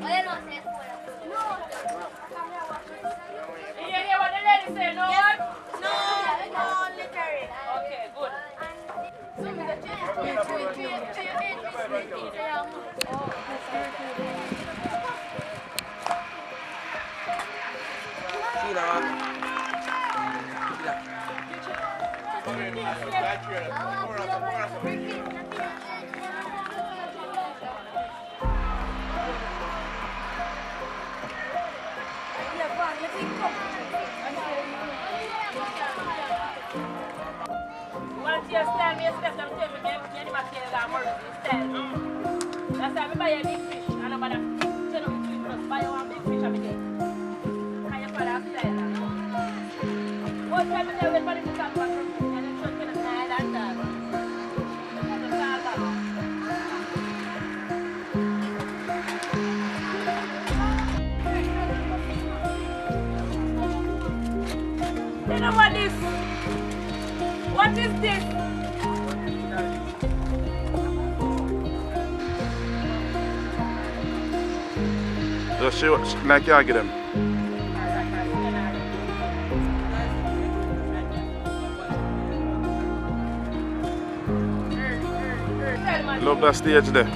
You hear what the lady say? No what? No, no littering. Okay, good. Once you stand, you step and take me, you never see the more stand. That's why I buy a big fish, and I'm going to send them to you, buy one big fish every day. And you put that style. What time is there when you come back from food, and you should get an island dog. That's all that. You know what this? What is this? Just see what like you get them. Love that stage there.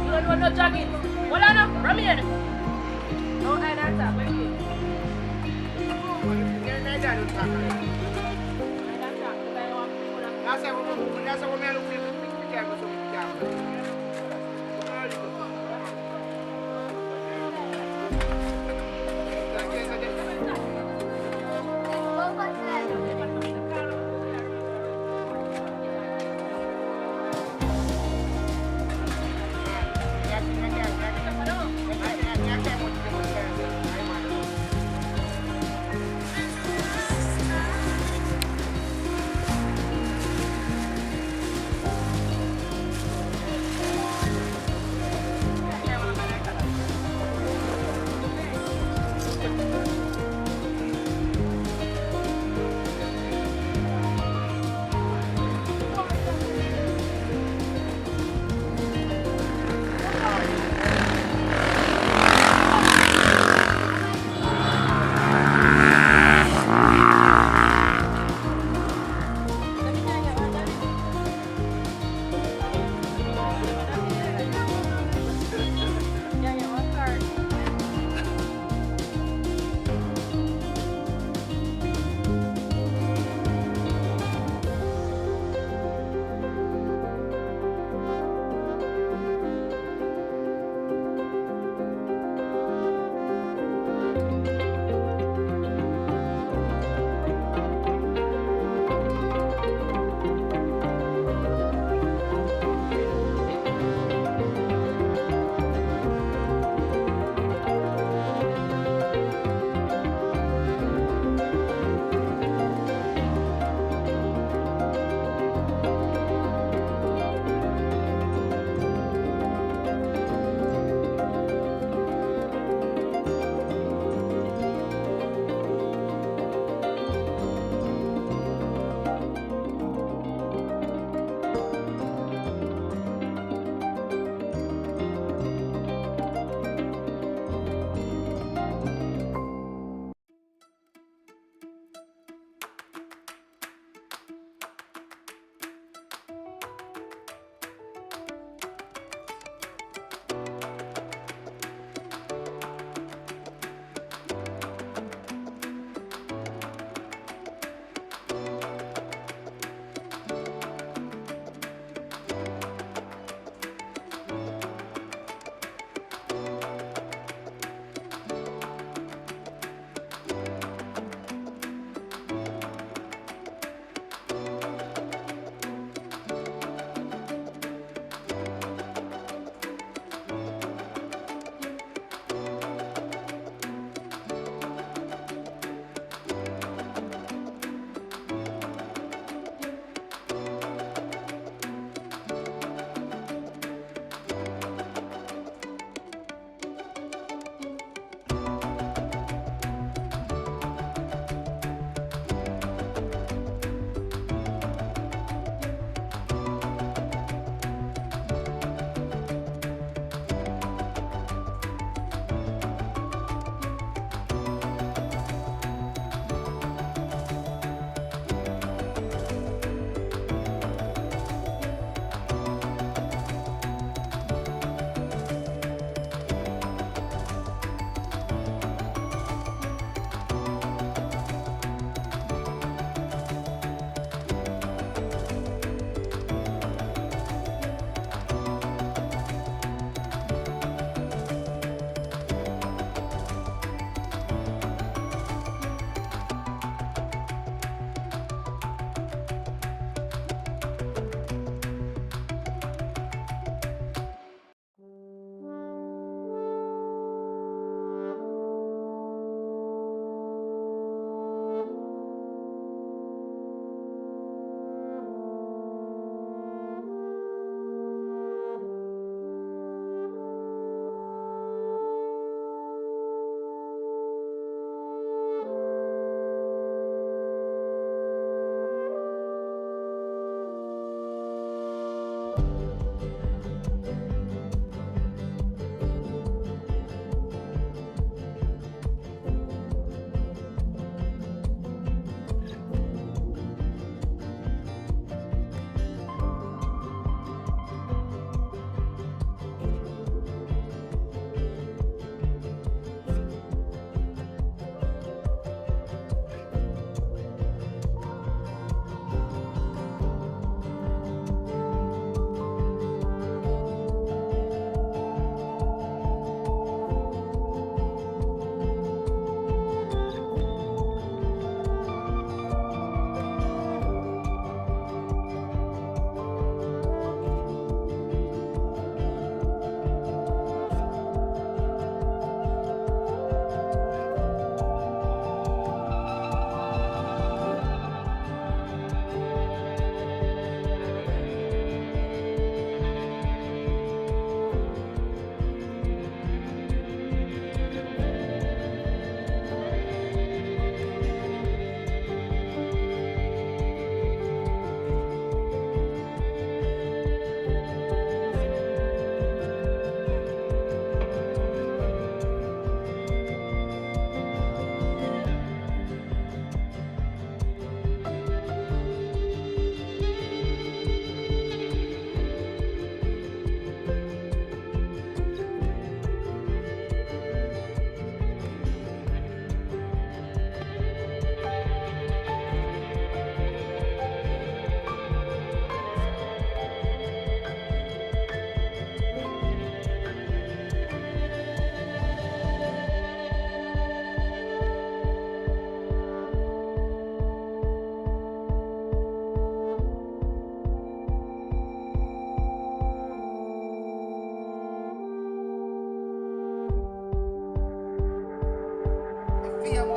You don't want no jogging. Hold on now, from here. No island dog, wait here. That's what I look for.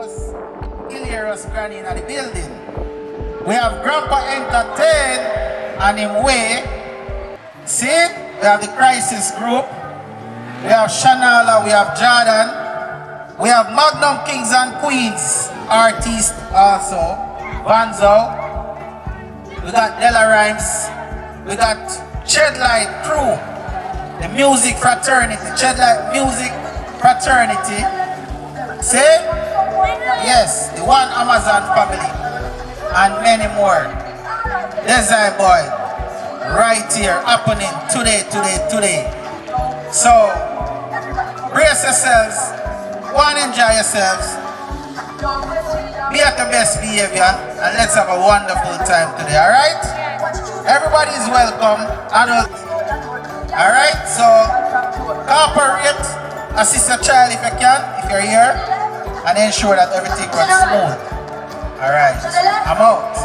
most hilarious granny in the building. We have Grandpa Entertain and him way. See? We have the Crisis Group. We have Shanala, we have Jordan. We have Magnum Kings and Queens artists also. Vanzo. We got Della Rhymes. We got Treadlight crew. The music fraternity. Treadlight music fraternity. See? Yes, the One Amazon family. And many more. Desire Boy. Right here, happening today. So, brace yourselves, go and enjoy yourselves, be at the best behavior, and let's have a wonderful time today, alright? Everybody is welcome, adult. Alright, so, cooperate, assist your child if you can, if you're here, and ensure that everything runs smooth. Alright, I'm out.